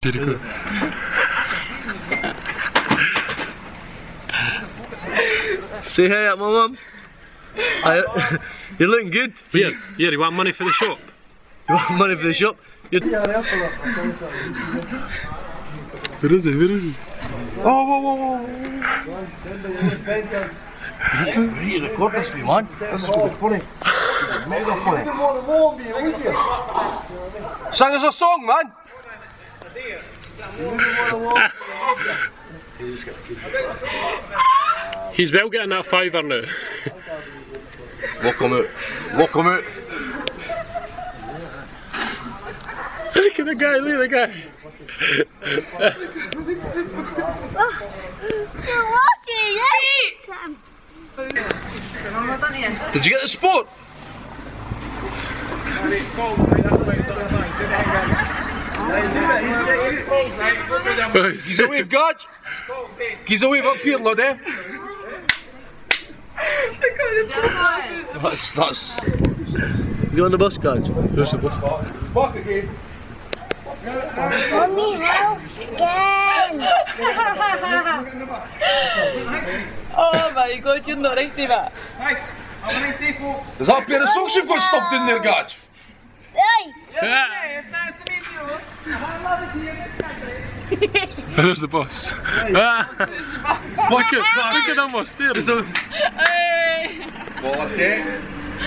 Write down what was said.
Say hey at my mum. You're looking good. Here, you want money for the shop? You want money for the shop? Where is he? Oh, whoa. You record this, me man. This is going to be funny. It's mega funny. Sing us a song, man. He's well getting that fiver now. Lock him out. Look at the guy, You're walking, Did you get the sport? He's a wave, guard. He's a wave up here, lad, eh? That's... You on the bus, guard? Where's the bus? Mommy, help again. Oh my god, you're not right there. Is that a pair of socks you've got stuffed in there, guard? Hey! Where's the bus? Look at them upstairs. Hey! Well, okay.